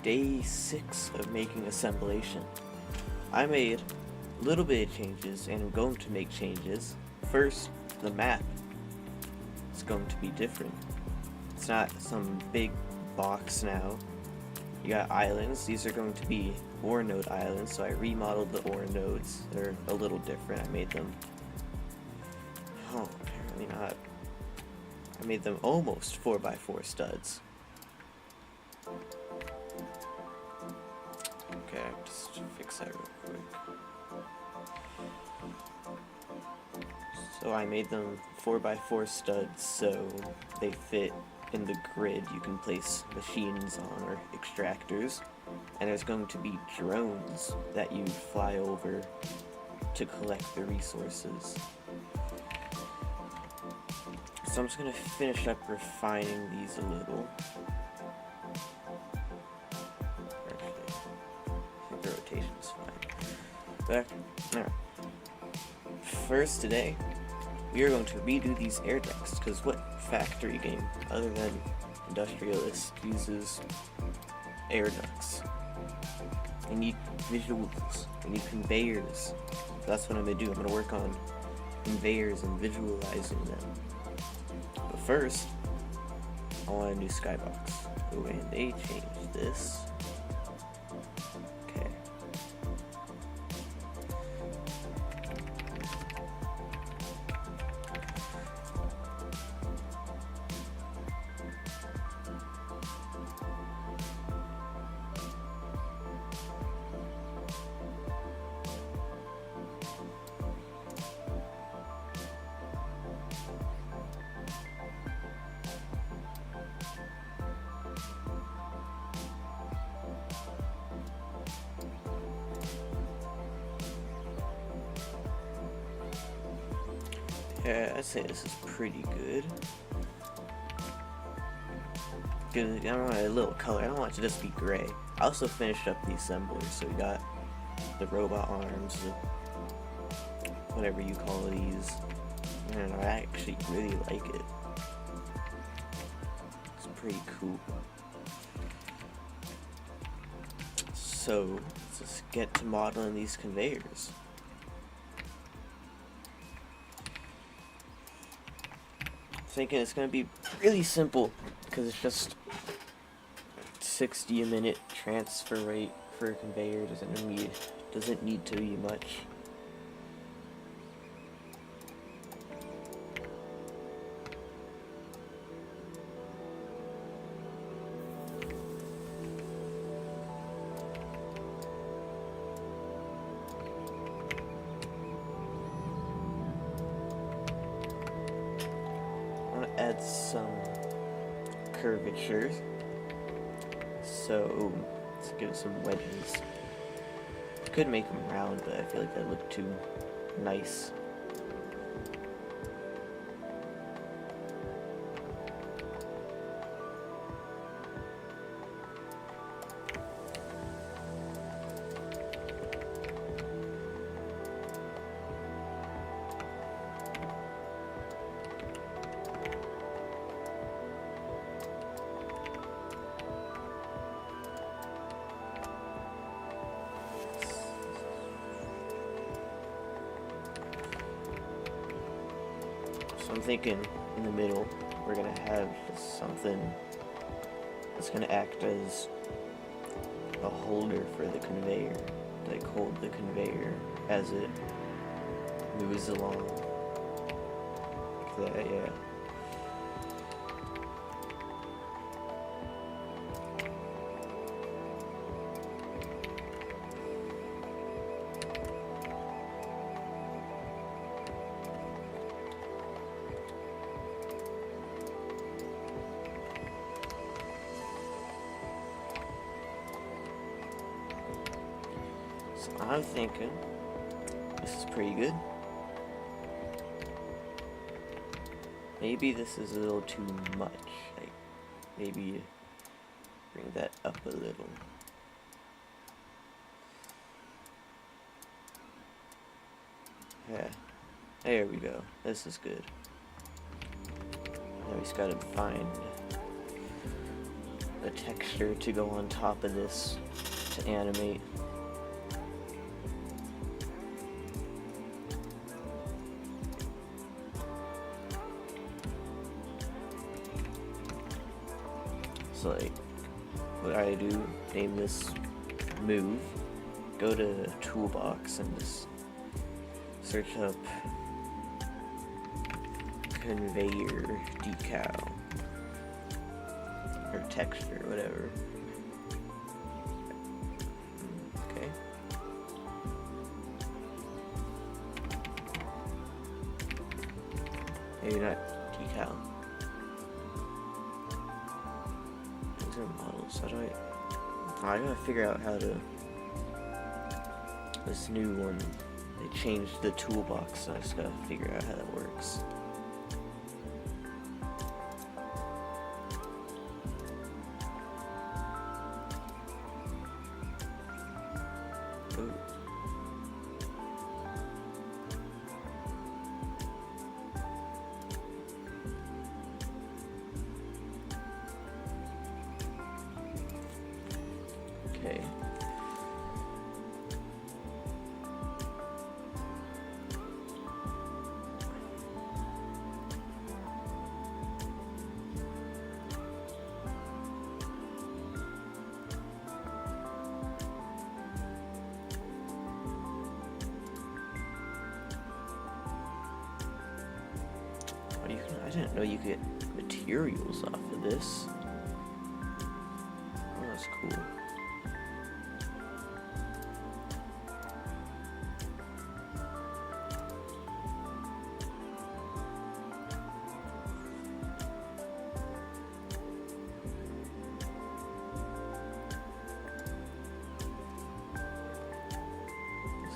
day 6 of making Assemblation. I made a little bit of changes and I'm going to make changes. First, the map is going to be different. It's not some big box now. You got islands. These are going to be ore node islands, so I remodeled the ore nodes. They're a little different. I made them... oh, apparently not. I made them almost 4x4 studs. Okay, just fix that real quick. So I made them 4x4 studs so they fit in the grid you can place machines on, or extractors. And there's going to be drones that you fly over to collect the resources. So I'm just going to finish up refining these a little. Actually, I think the rotation's fine. Alright. First today, we are going to redo these air ducts, because what factory game, other than Industrialist, uses air ducts? We need visuals, we need conveyors. So that's what I'm going to do. I'm going to work on conveyors and visualizing them. But first, I want a new skybox. Oh, and they changed this. Okay. Yeah, I'd say this is pretty good. Good. I want a little color. I don't want it to just be gray. I also finished up the assemblers, so we got the robot arms, the whatever you call these. I don't know, I actually really like it. It's pretty cool. So, let's just get to modeling these conveyors. Thinking it's gonna be really simple because it's just 60 a minute transfer rate for a conveyor. Doesn't need to be much. Add some curvature, so let's give it some wedges. Could make them round, but I feel like that looked too nice. So I'm thinking in the middle, we're gonna have something that's gonna act as a holder for the conveyor, to like hold the conveyor as it moves along. Like that, yeah. I'm thinking this is pretty good. Maybe this is a little too much. Like, maybe bring that up a little. Yeah, there we go. This is good. Now we just gotta find a texture to go on top of this to animate. So like, what I do, name this move, go to toolbox and just search up conveyor decal or texture, whatever. Okay. Maybe not decal. These are models. How do I gotta figure out how to. This new one, they changed the toolbox, so I just gotta figure out how that works. Ooh. Okay. I didn't know you could get materials off of this. Oh, that's cool.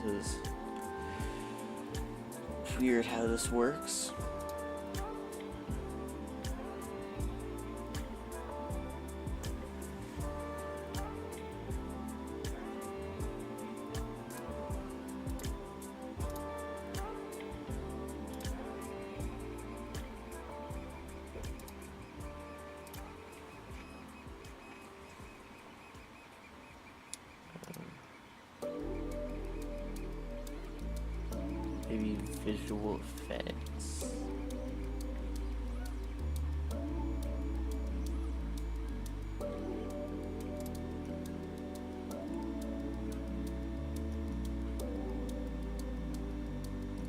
This is weird how this works. Maybe visual effects.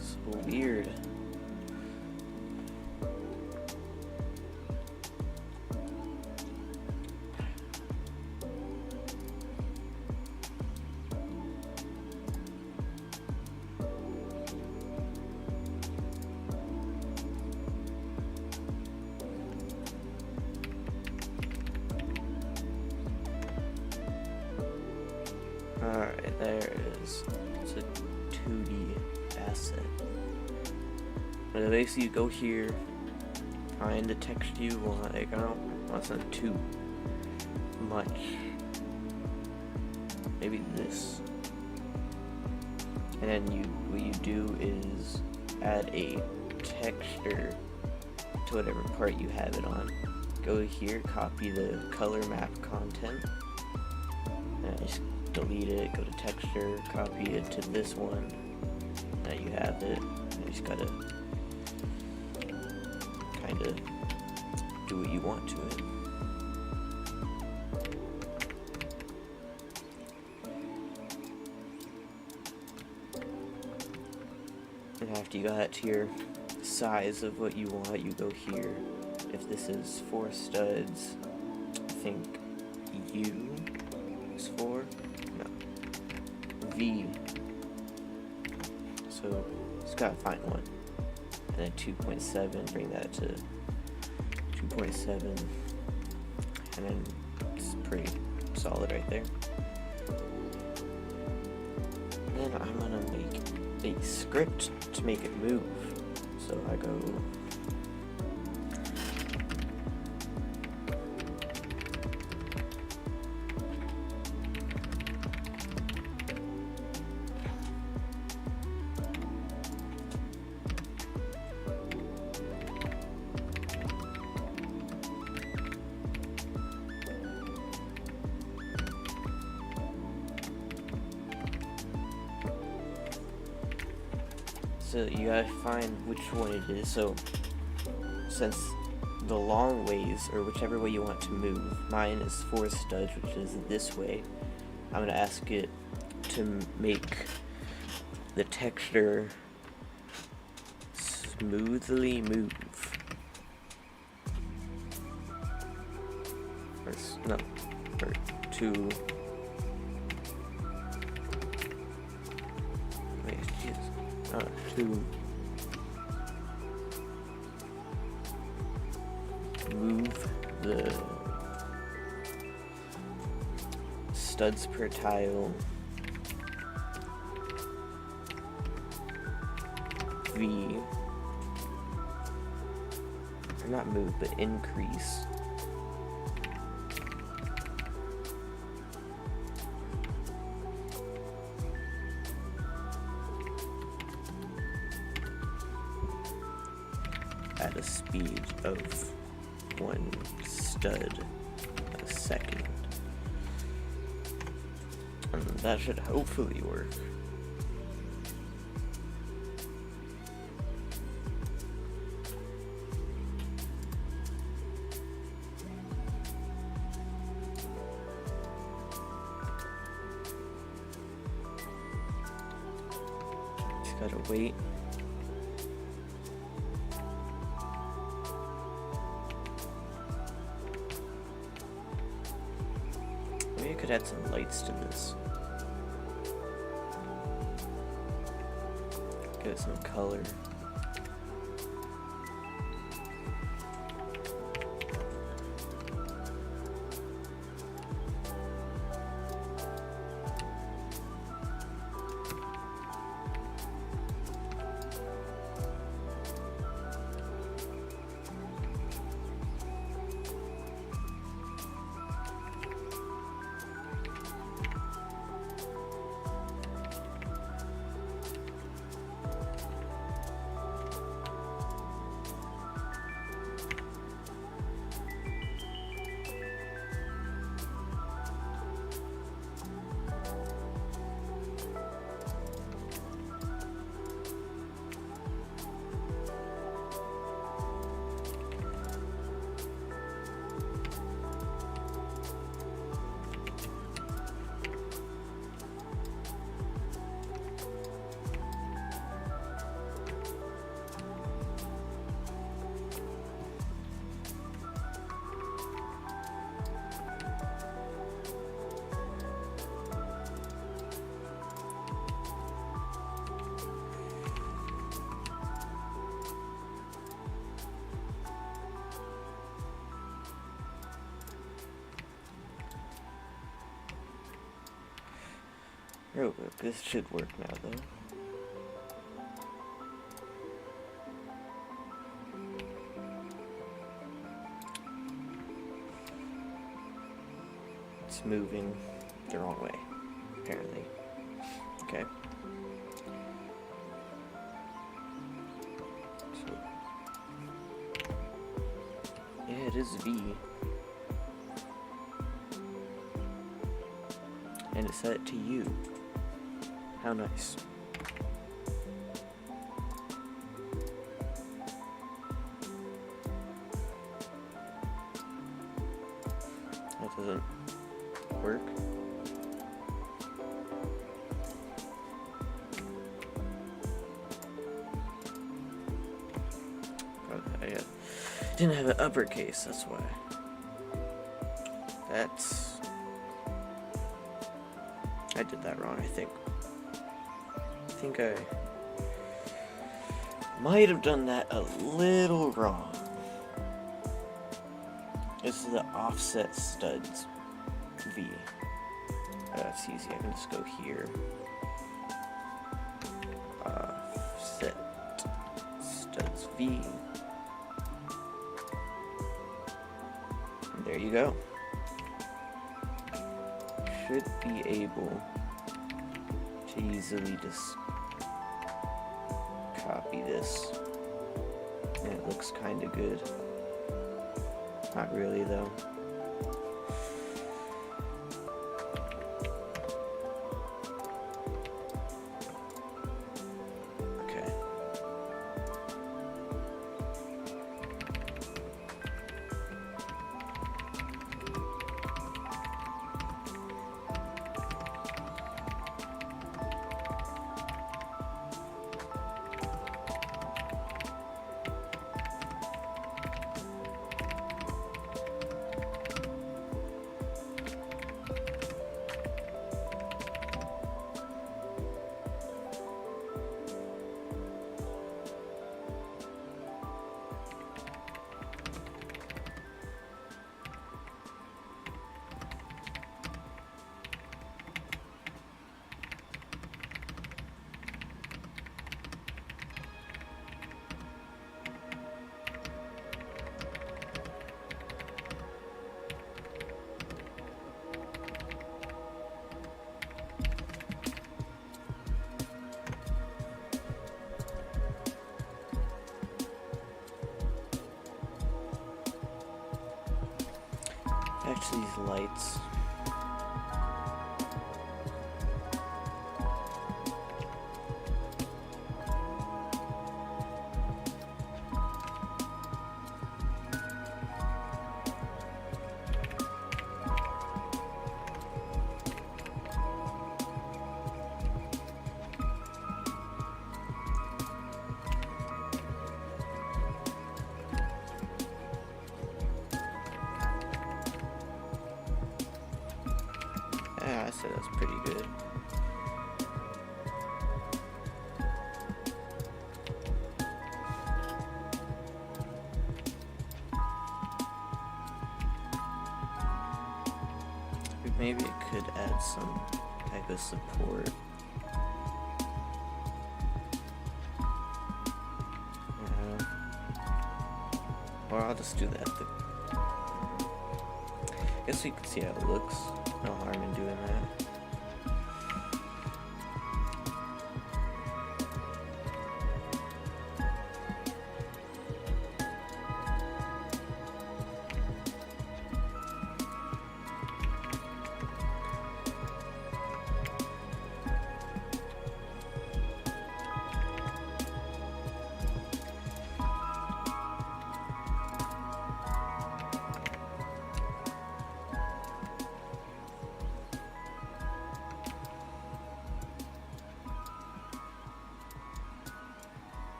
So weird. Alright, there it is. It's a 2D asset. But basically you go here, find the text you want. Like, I don't want something too much. Maybe this. And then what you do is add a texture to whatever part you have it on. Go here, copy the color map content. And just delete it, go to texture, copy it to this one. Now you have it. You just gotta kind of do what you want to it. And after you got it to your size of what you want, you go here. If this is 4 studs, I think U is 4. V. So just gotta find one. And then 2.7, bring that to 2.7. And then it's pretty solid right there. And then I'm gonna make a script to make it move. So I go So you gotta find which one it is. So since the long ways, or whichever way you want to move, mine is 4 studs, which is this way. I'm gonna ask it to make the texture smoothly move. Or to wait, Jesus. To move the studs per tile V, or not move, but increase at a speed of 1 stud a second. And that should hopefully work. Just gotta wait. Maybe I could add some lights to this. Give it some color. Oh, this should work now, though. It's moving the wrong way, apparently. Okay. So, yeah, it is V. And it set it to U. How nice. That doesn't work. I didn't have an uppercase, that's why. I did that wrong, I think. I might have done that a little wrong. This is the offset studs V. That's easy. I can just go here. Offset studs V. And there you go. Should be able to easily just copy this, and it looks kind of good. Not really, though. Okay. lights. Yeah, I said that's pretty good. Maybe it could add some type of support. Yeah. Or I'll just do that. I guess we can see how it looks. No harm in doing that.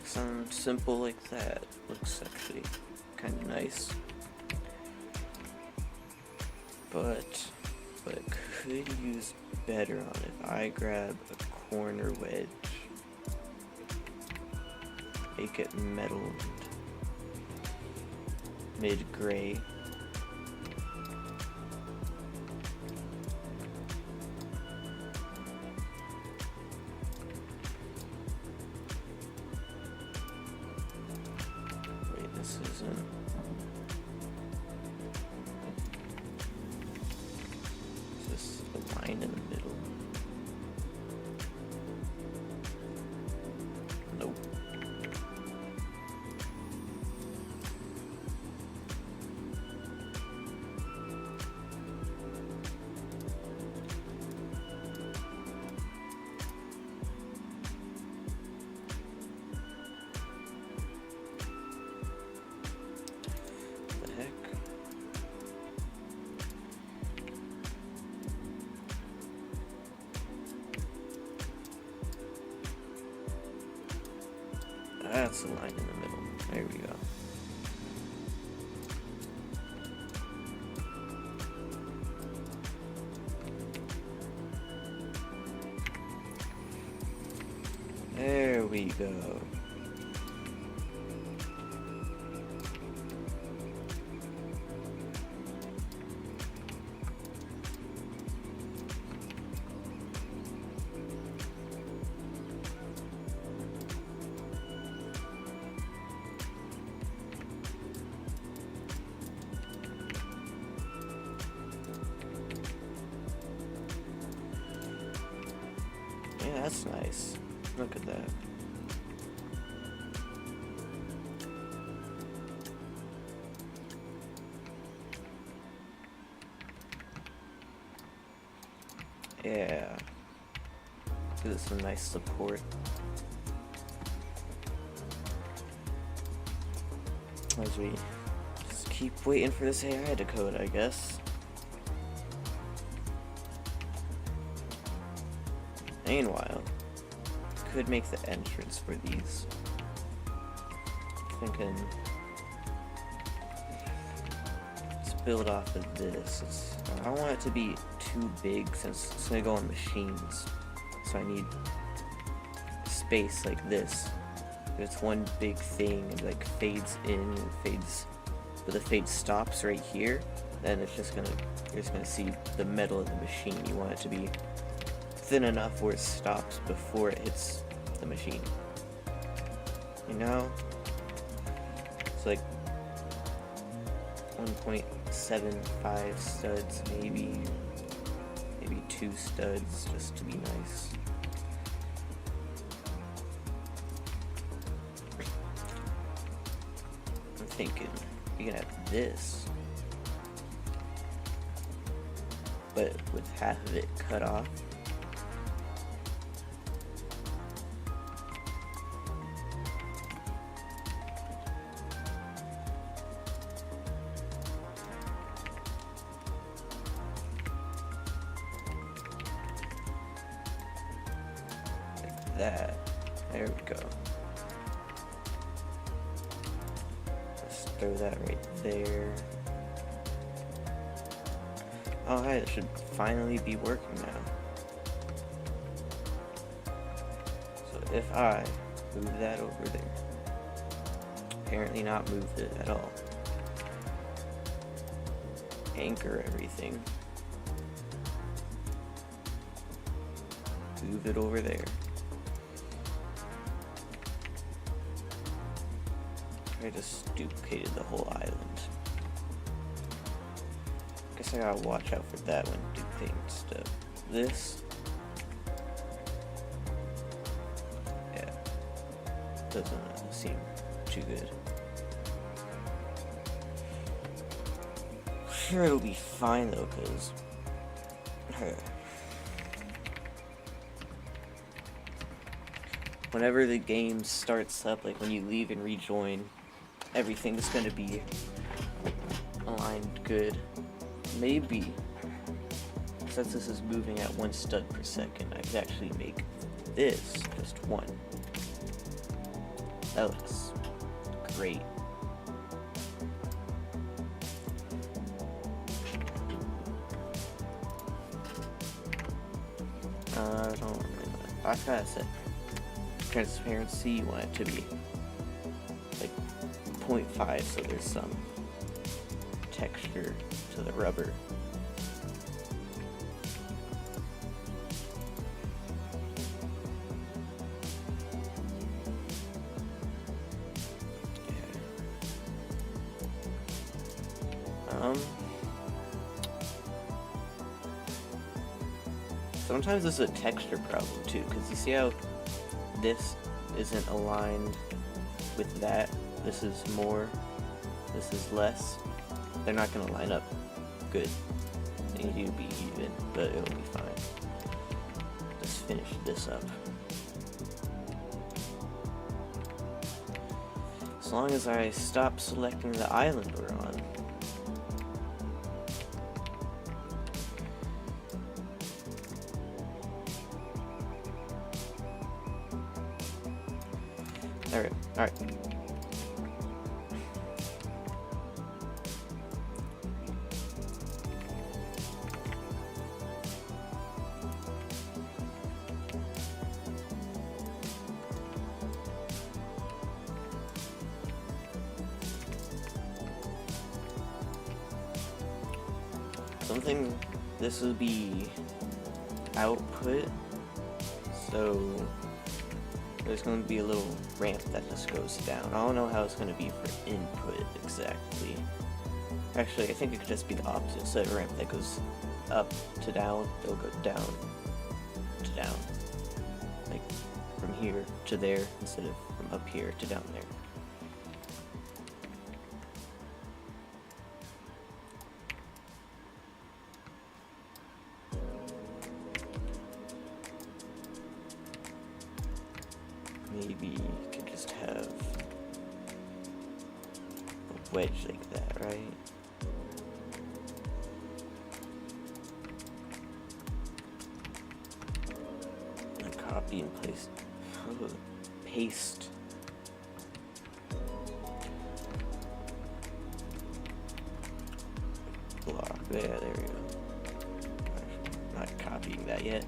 Something simple like that looks actually kind of nice, but what it could use better on if I grab a corner wedge, make it metal mid-gray. This isn't. Is this a line in the middle? Nope. That's the line in the middle. There we go. There we go. Yeah, that's nice. Look at that. Yeah. Give it some nice support. As we just keep waiting for this AI to code, I guess. Meanwhile, could make the entrance for these. Thinking, let's build off of this. I don't want it to be too big since it's gonna go on machines. So I need space like this. If it's one big thing and like fades in and fades, but the fade stops right here, then it's just gonna, you're just gonna see the metal of the machine. You want it to be thin enough where it stops before it hits the machine. You know? It's like 1.75 studs, maybe maybe 2 studs just to be nice. I'm thinking you can have this, but with half of it cut off. That. There we go. Let's throw that right there. Oh, hey, it should finally be working now. So if I move that over there, apparently not moved it at all. Anchor everything. Move it over there. I just duplicated the whole island. Guess I gotta watch out for that when duplicating stuff. This, yeah, doesn't seem too good. Sure, it'll be fine though, cause whenever the game starts up, like when you leave and rejoin, everything's gonna be aligned good. Maybe, since this is moving at 1 stud per second, I could actually make this just 1. That looks great. I kinda said transparency, you want it to be like 0.5, so there's some texture to the rubber. Sometimes this is a texture problem too, because you see how this isn't aligned with that. This is more, this is less. They're not going to line up good. They need to be even, but it'll be fine. Let's finish this up. As long as I stop selecting the island we're on. Alright. Something, this will be output, so there's going to be a little ramp that just goes down. I don't know how it's going to be for input exactly. Actually, I think it could just be the opposite. So a ramp that goes up to down, it'll go down to down. Like from here to there instead of from up here to down there. Maybe you could just have a wedge like that, right? And copy and paste. Paste. Block. Yeah, there we go. Not copying that yet.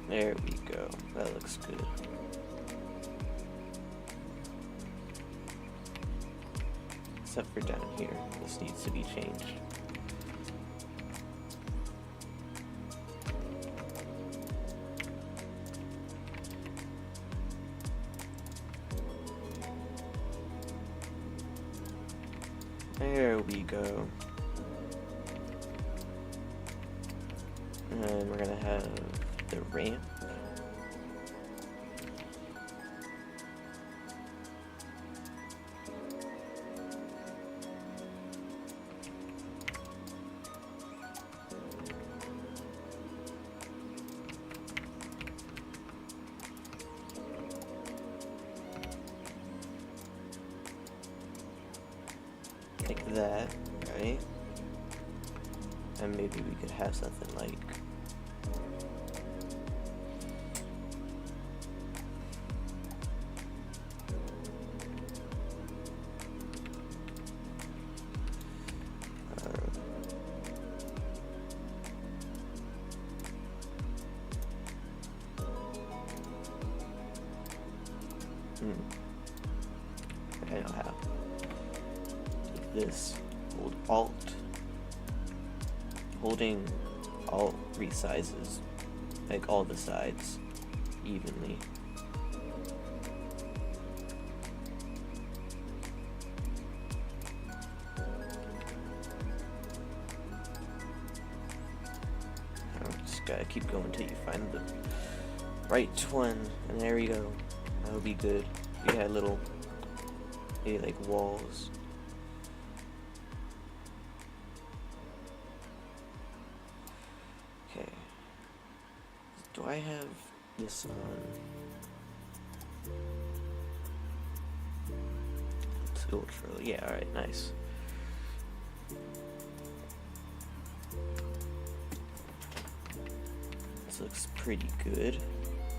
There we go. That looks good. Except for down here. This needs to be changed. we go. And we're gonna have the ramp. Like that, right? And maybe we could have something like I know how. Take this, hold Alt. Holding Alt resizes like all the sides evenly. Just gotta keep going until you find the right one, and there we go. That'll be good. You had little, maybe like walls. Okay. Do I have this on? It's ultra. Yeah. All right. Nice. This looks pretty good.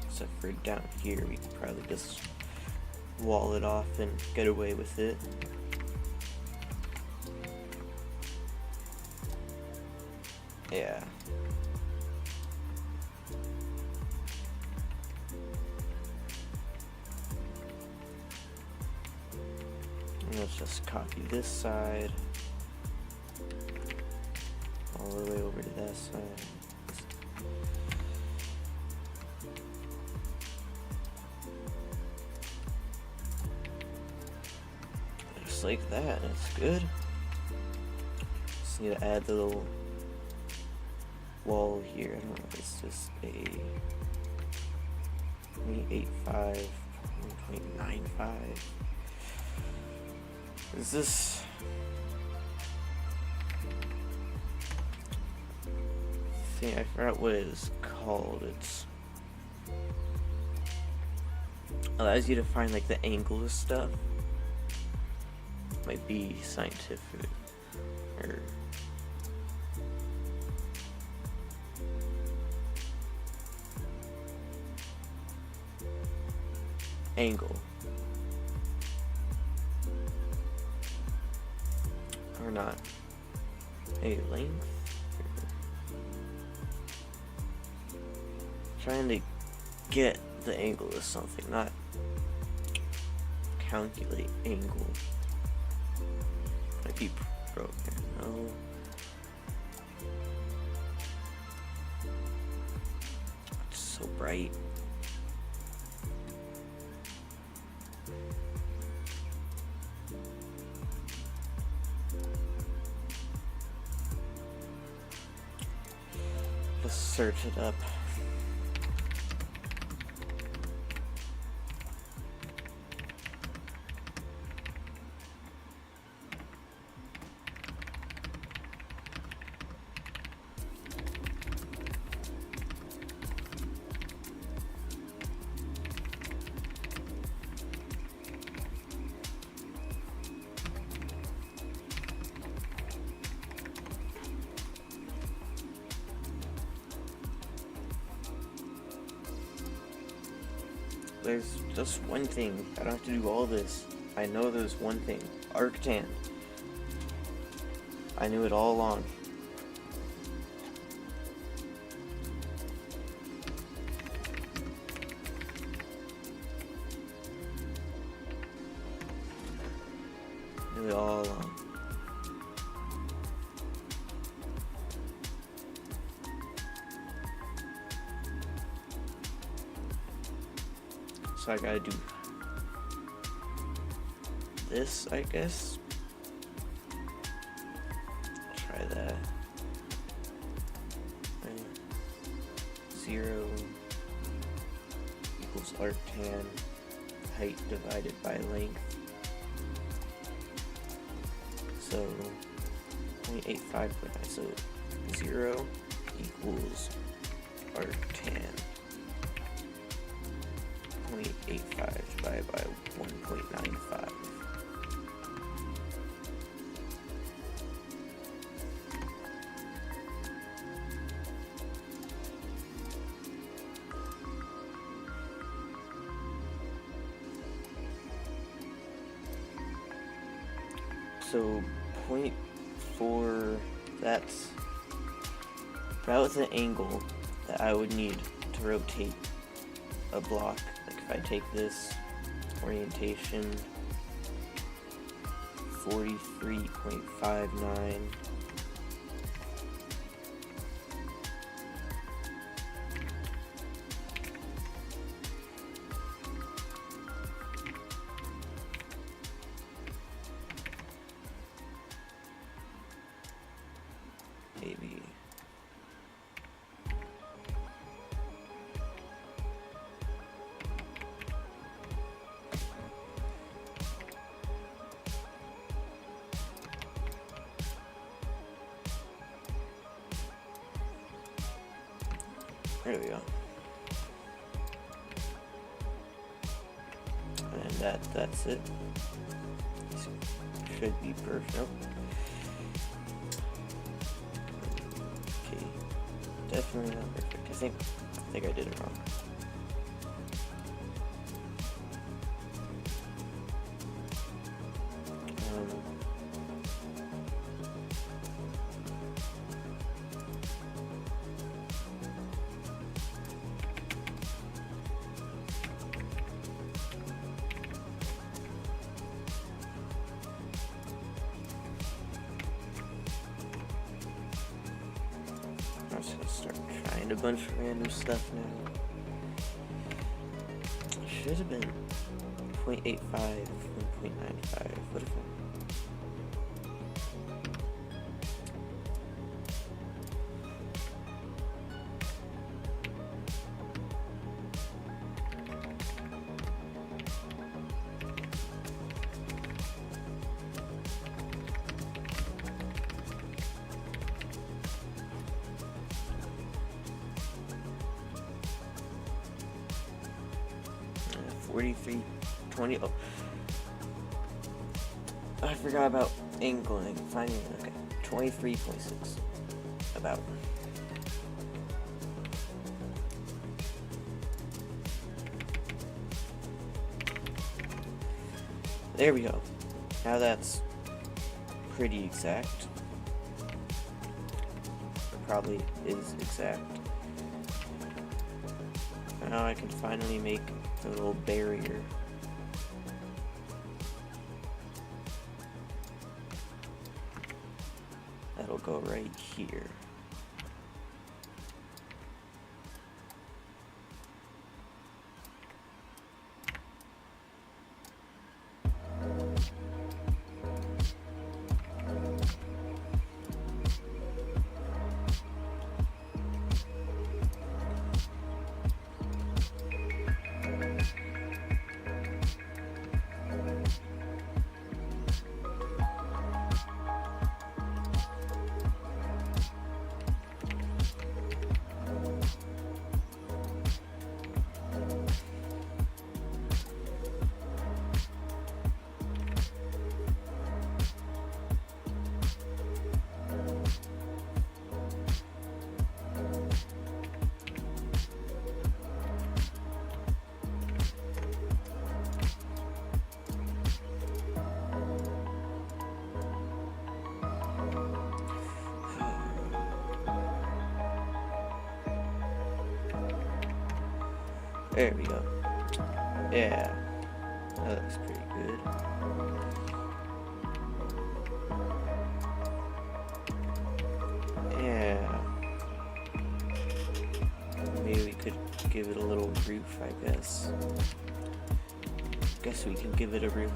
Except for down here, we could probably just wall it off and get away with it. Yeah. And let's just copy this side all the way over to that side. Like that, that's good. Just need to add the little wall here. I don't know if it's just a 0.85, 1.95. Is this thing? I forgot what it is called. It's allows you to find like the angle of stuff. Might be scientific or angle or not a length. Trying to get the angle of something, not calculate angle. Might be broken. No. It's so bright. Let's search it up. There's just one thing. I don't have to do all this. I know there's one thing. Arctan. I knew it all along. Knew it all along. So I gotta do this, I guess. 0 equals arctan height divided by length. So 0.85, so 0 equals arctan 0.85 divided by 1.95. So 0.4, that's about the angle that I would need to rotate a block. Like if I take this orientation 43.59, maybe. There we go. And that's it. This should be perfect. Nope. Okay. Definitely not perfect. I think I did it wrong. I'm just gonna start trying a bunch of random stuff now. Should have been 0.85, 1.95. What if I 43.20. Oh, I forgot about angling. Finding okay, 23.6. About. There we go. Now that's pretty exact. It probably is exact. Now I can finally make a little barrier. That'll go right here. There we go. Yeah, that looks pretty good. Yeah. Maybe we could give it a little roof, I guess. Guess we can give it a roof.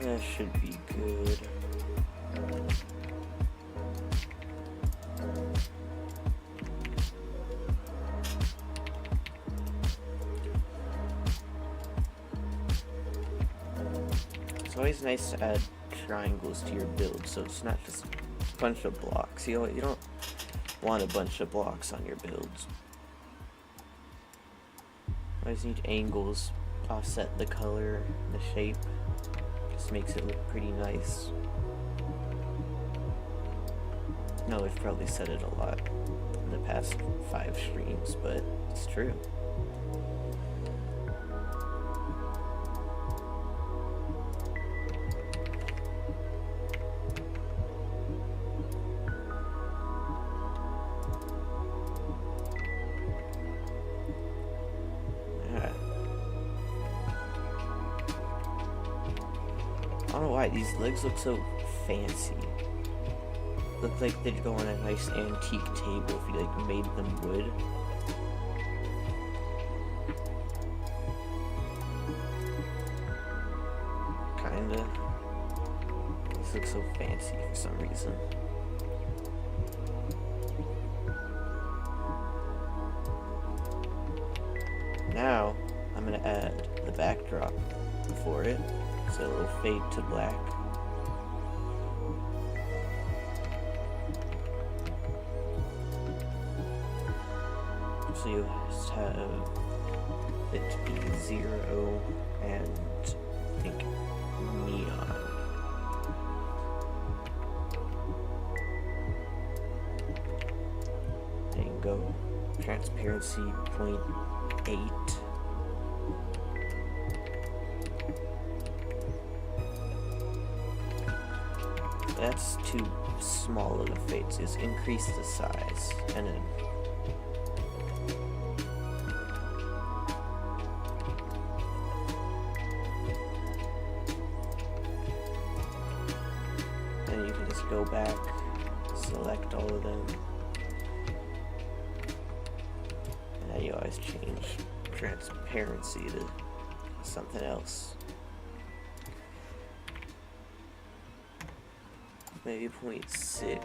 That should be good. It's always nice to add triangles to your build, so it's not just a bunch of blocks. You don't want a bunch of blocks on your builds. Always need angles, offset the color, the shape. Just makes it look pretty nice. No, I've probably said it a lot in the past 5 streams, but it's true. I don't know why these legs look so fancy. Look like they'd go on a nice antique table if you like made them wood. Kinda. These look so fancy for some reason. Now I'm gonna add the backdrop for it, so it'll fade to black. So you just have it be 0 and I think neon. There you go. Transparency 0.8. That's too small of a fade, so just increase the size and then you can just go back, select all of them, and now you always change transparency to something else. Maybe 0.6.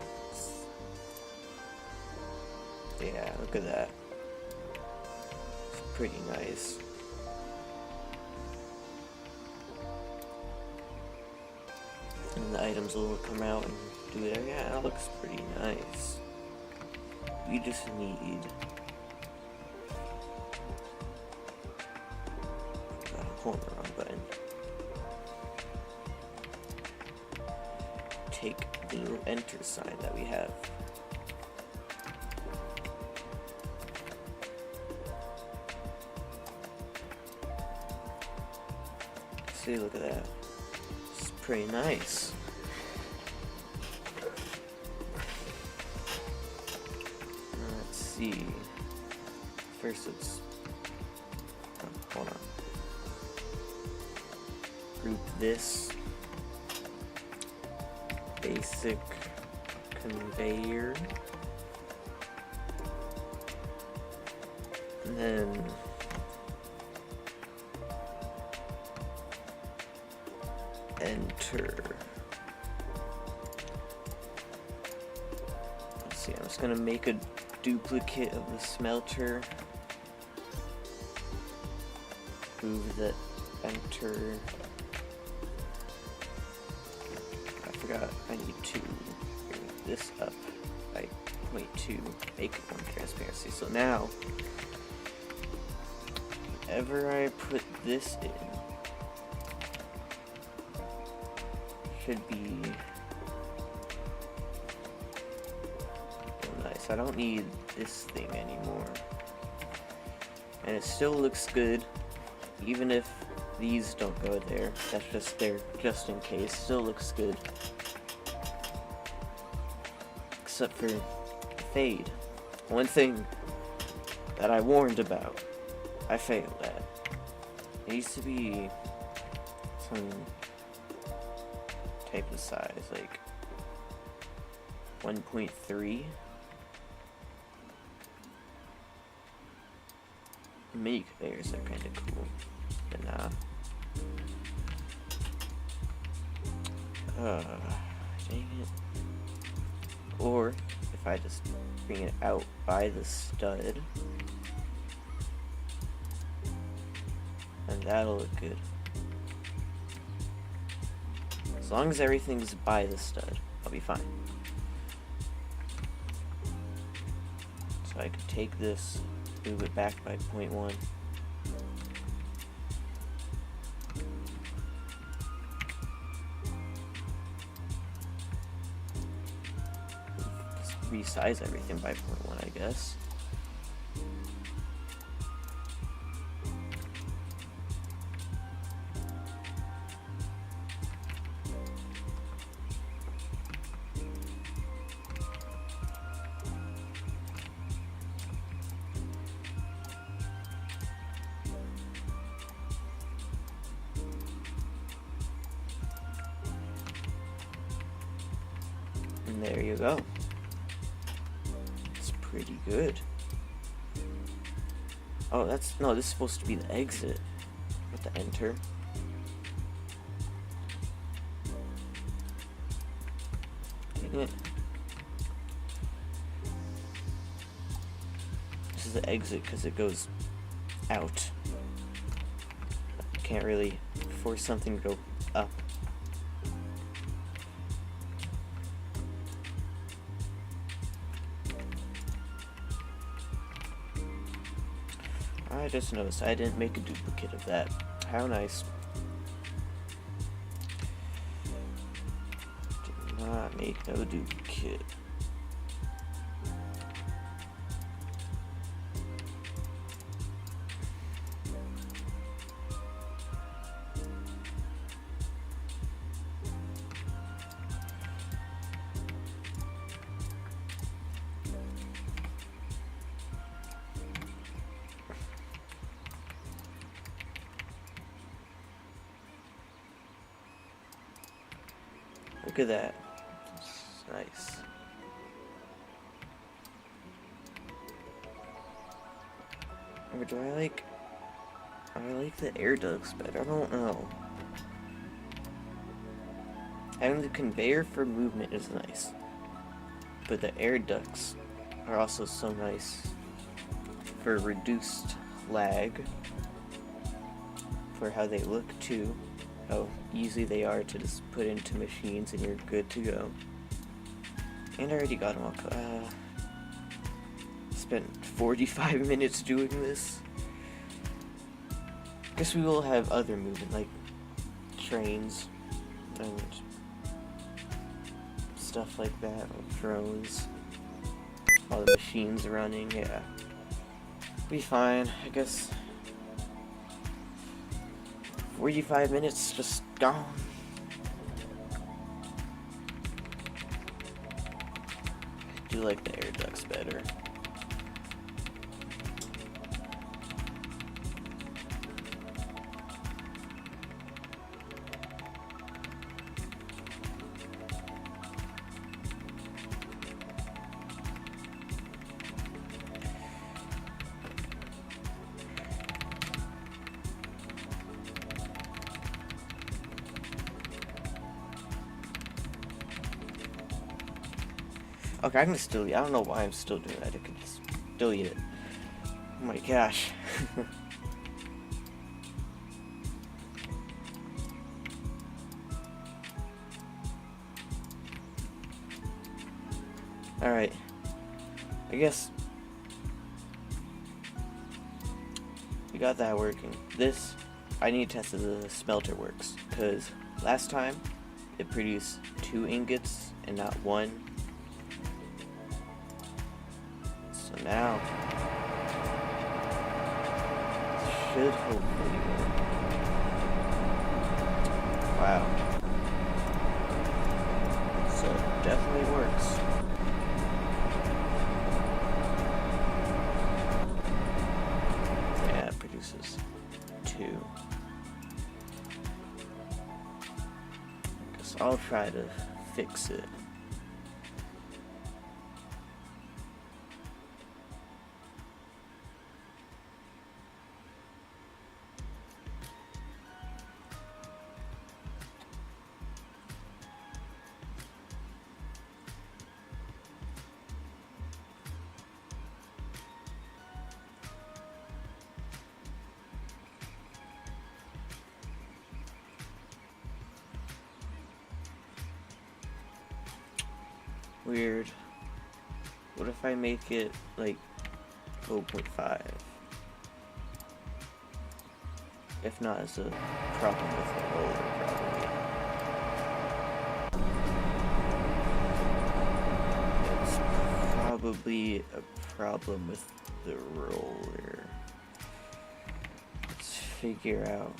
Yeah, look at that. It's pretty nice. And the items will come out and do it. Yeah, that looks pretty nice. You just need hold the wrong button. Take the little enter sign that we have. See, look at that. It's pretty nice. Let's see. First, let's hold on. Group this. Basic conveyor, and then enter. Let's see, I'm just gonna make a duplicate of the smelter, move the enter. I need to bring this up by 0.2, make it 1 transparency. So now, whenever I put this in, should be nice. I don't need this thing anymore. And it still looks good, even if these don't go there. That's just there, just in case. Still looks good. Except for fade. One thing that I warned about, I failed at. It needs to be some type of size, like 1.3. Mini conveyors are kind of cool, but nah. Dang it. Or if I just bring it out by the stud, and that'll look good. As long as everything's by the stud, I'll be fine. So I could take this, move it back by 0.1. Just resize everything by 0.1, I guess. And there you go. It's pretty good. Oh, this is supposed to be the exit with the enter. Dang it. This is the exit because it goes out. Can't really force something to go up. I just noticed I didn't make a duplicate of that. How nice. Did not make no duplicate. Look at that. It's nice. Or do I like the air ducts better? I don't know. Having the conveyor for movement is nice, but the air ducts are also so nice for reduced lag, for how they look too, how easy they are to just put into machines and you're good to go. And I already got them all. Spent 45 minutes doing this. Guess we will have other movement, like trains and stuff like that, like drones. All the machines running, yeah. Be fine, I guess. 45 minutes just gone. I do like the air ducts better. Okay, I can just delete it. I don't know why I'm still doing that. I can just delete it. Oh my gosh. Alright. I guess we got that working. This, I need to test if the smelter works, because last time it produced 2 ingots and not 1. So now it should hopefully work. Wow. So it definitely works. Yeah, it produces 2. Guess I'll try to fix it. Weird. What if I make it like 0.5? If not, it's a problem with the roller, probably. It's probably a problem with the roller. Let's figure out.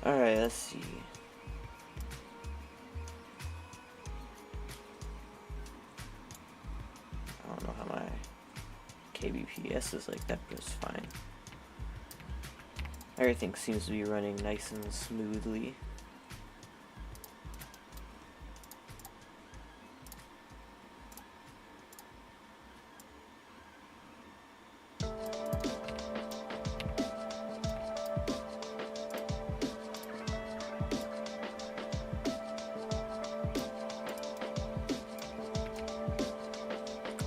Alright, let's see. I don't know how my kbps is like that, but it's fine. Everything seems to be running nice and smoothly.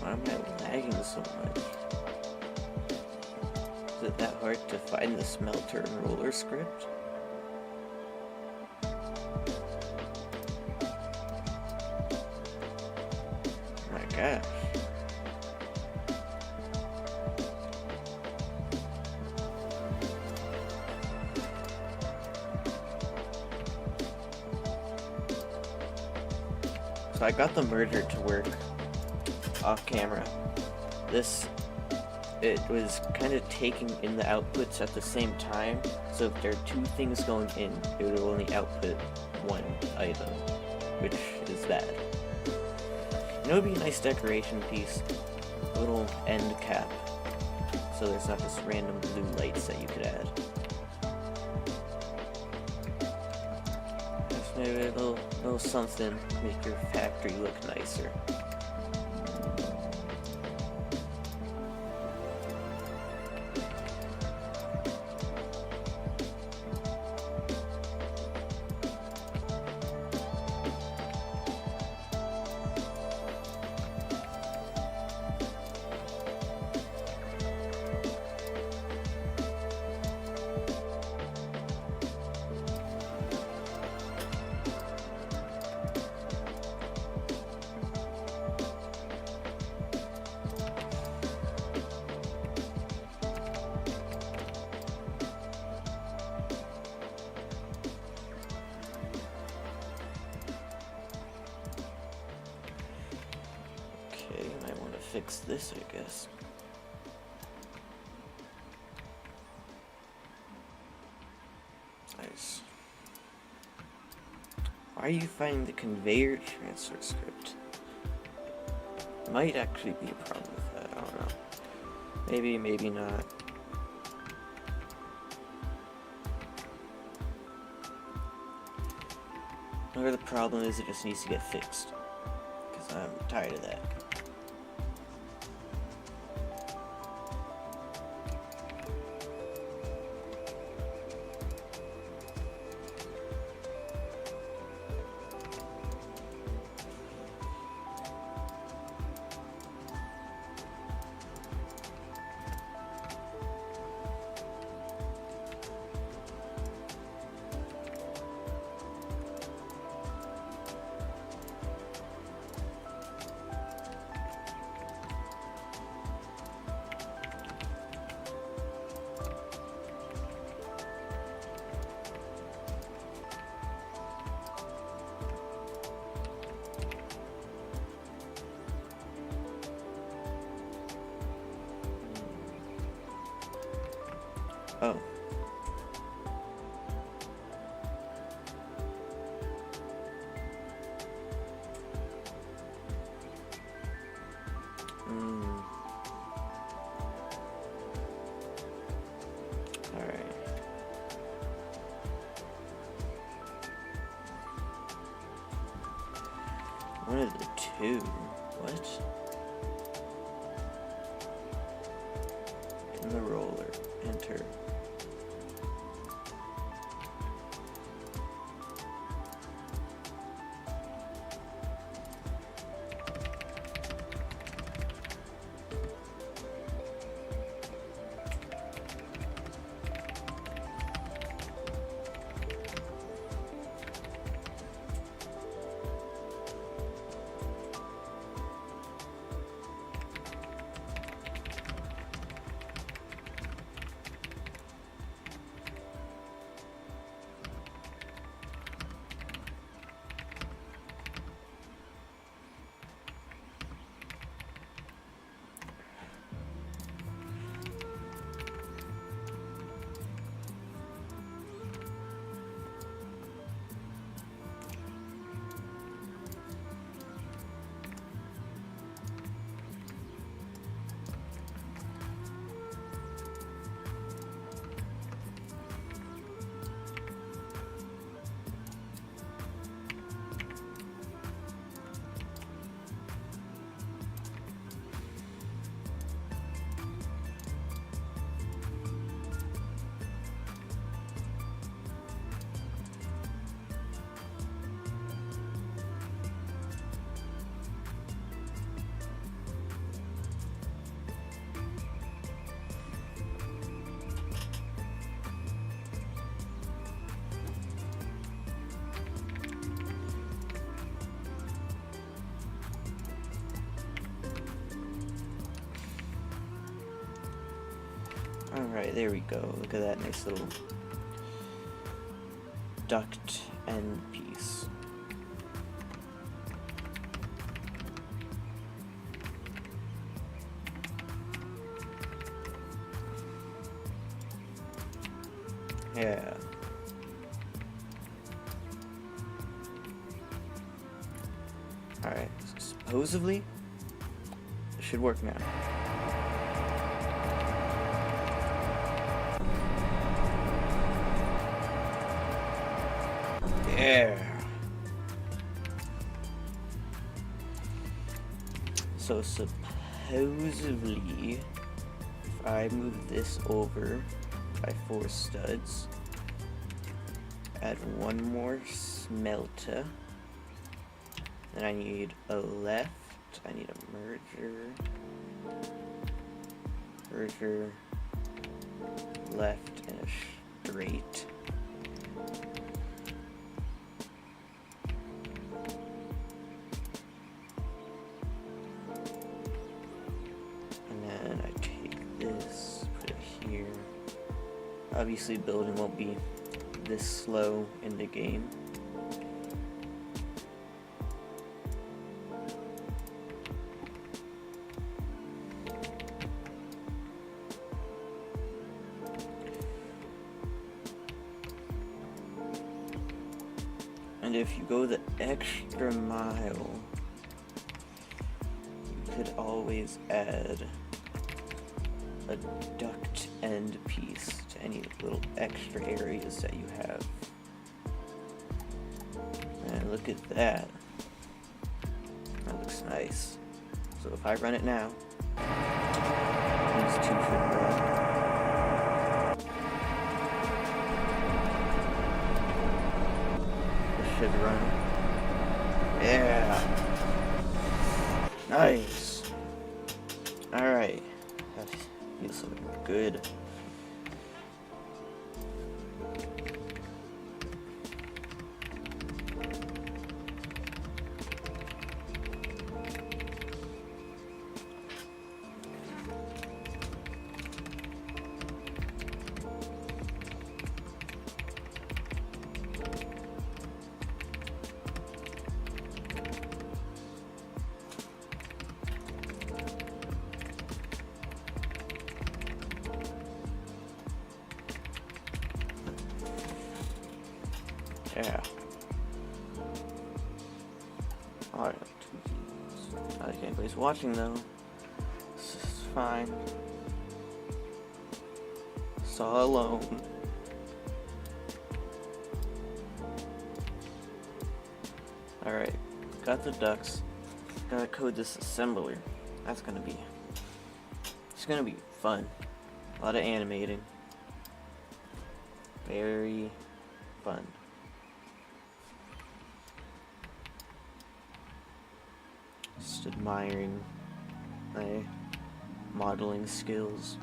Why am I lagging so much? Is it that hard to find the smelter and roller script? Oh my gosh. So I got the merger to work off camera. It was kind of taking in the outputs at the same time, so if there are two things going in, it would only output one item, which is bad. You know, it would be a nice decoration piece, a little end cap, so there's not just random blue lights that you could add. Just maybe a little something, make your factory look nicer. Fix this, I guess. Nice. Why are you finding the conveyor transfer script? Might actually be a problem with that, I don't know. Maybe, maybe not. Whatever the problem is, it just needs to get fixed. Because I'm tired of that. Oh. Alright. One of the two. What? In the roller. Enter. Alright, there we go. Look at that nice little duct end piece. Yeah. Alright, so supposedly it should work now. Yeah. So supposedly, if I move this over by 4 studs, add 1 more smelter, then I need a left, I need a merger, left, and a straight. Obviously building won't be this slow in the game. And if you go the extra mile, you could always add a duct end piece to any little extra areas that you have. And look at that. That looks nice. So if I run it now, these 2 should run. This should run. Yeah. Nice. Alright. Feels so good. Yeah. Alright. I think anybody's watching though. This is fine. Saw alone. Alright. Got the ducks. Gotta code this assembler. It's gonna be fun. A lot of animating. Very fun. Just admiring my modeling skills.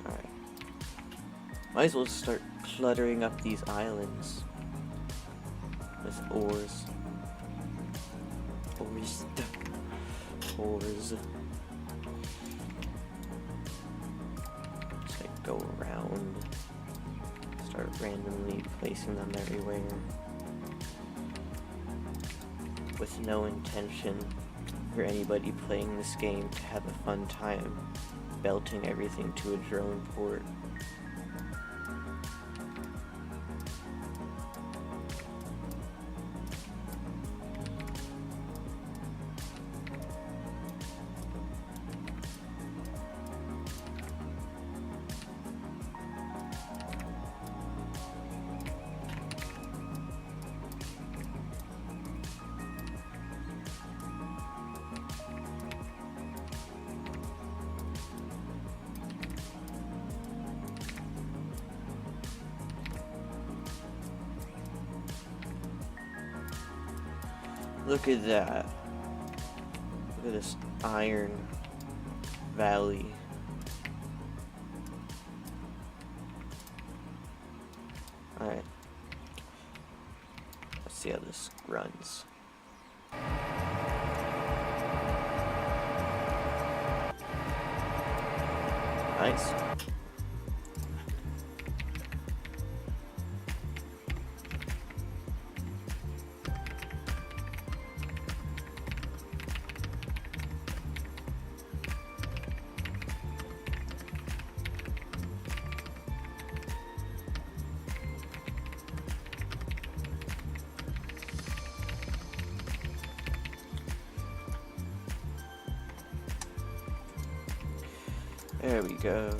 Alright. Might as well start cluttering up these islands with ores. Ores. Just like go around. Start randomly placing them everywhere. With no intention for anybody playing this game to have a fun time belting everything to a drone port. Look at that. Look at this iron valley. Alright. Let's see how this runs. Nice. There we go.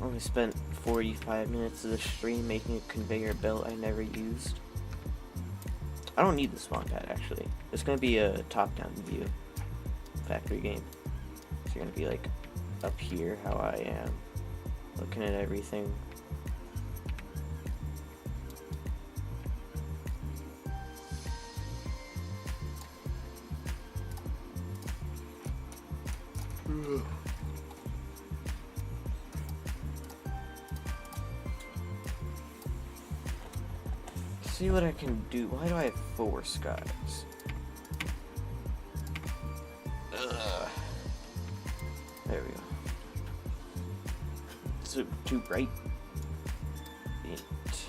Only spent 45 minutes of the stream making a conveyor belt I never used. I don't need the spawn pad actually. It's gonna be a top-down view factory game. So you're gonna be like up here how I am, looking at everything. See what I can do. Why do I have 4 skies? Ugh. There we go. Is it too bright?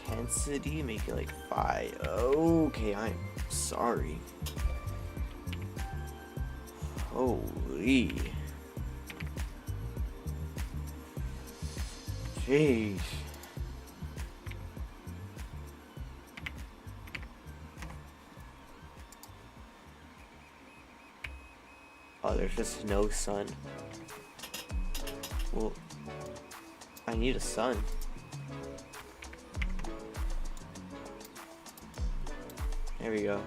Intensity, make it like 5. Okay, I'm sorry. Holy. Jeez. Oh, there's just no sun. Well, I need a sun. There we go.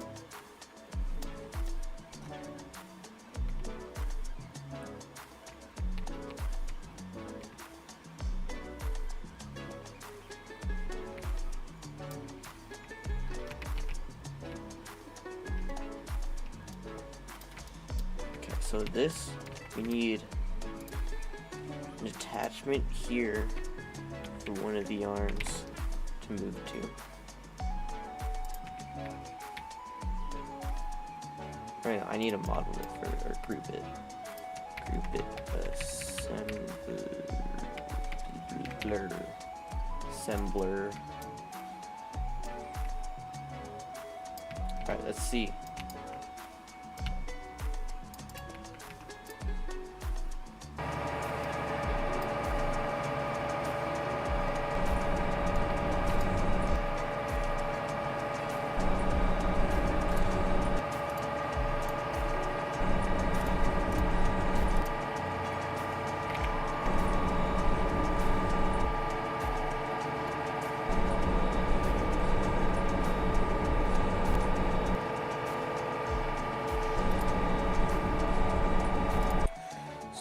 so this, we need an attachment here for one of the arms to move to. Right now, I need to model it or group it. Group it, assembler. Alright, let's see.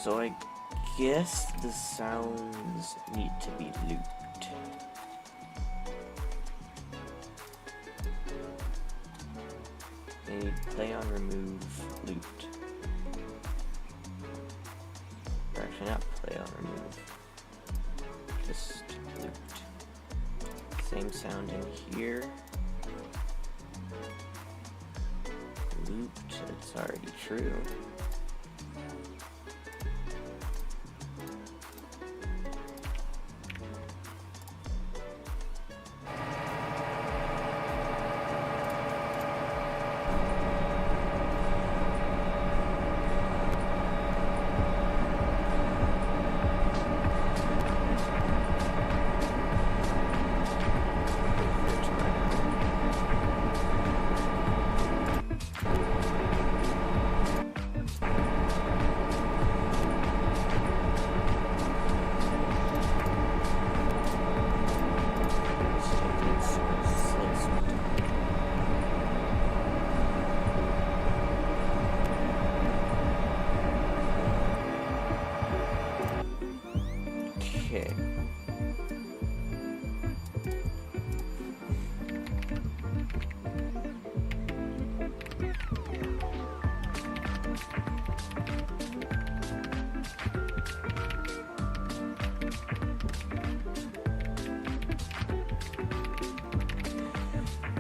So I guess the sounds need to be looped. They need play on, remove, looped. Or actually not play on, remove. Just looped. Same sound in here. Looped, it's already true. Okay.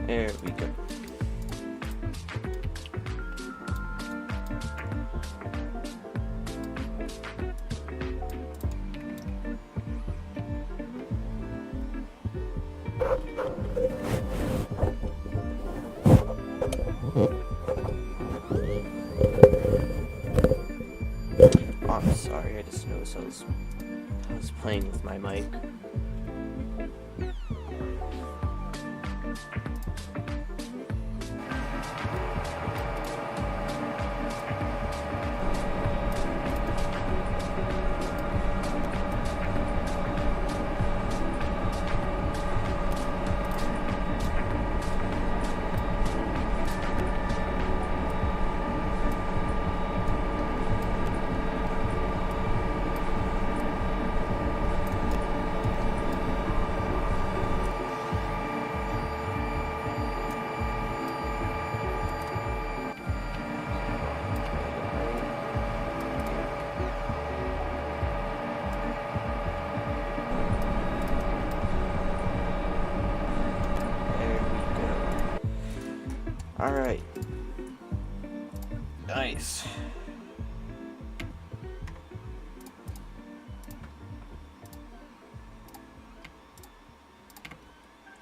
There we go. Oh, I'm sorry, I just noticed I was playing with my mic. Alright. Nice.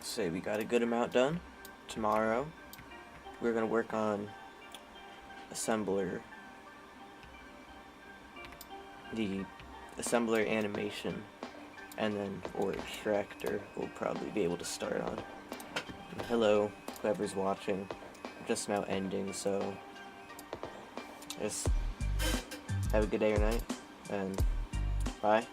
Say we got a good amount done. Tomorrow we're gonna work on assembler, the assembler animation, and then or extractor we'll probably be able to start on. And hello, whoever's watching. Just now ending, so just have a good day or night, and bye.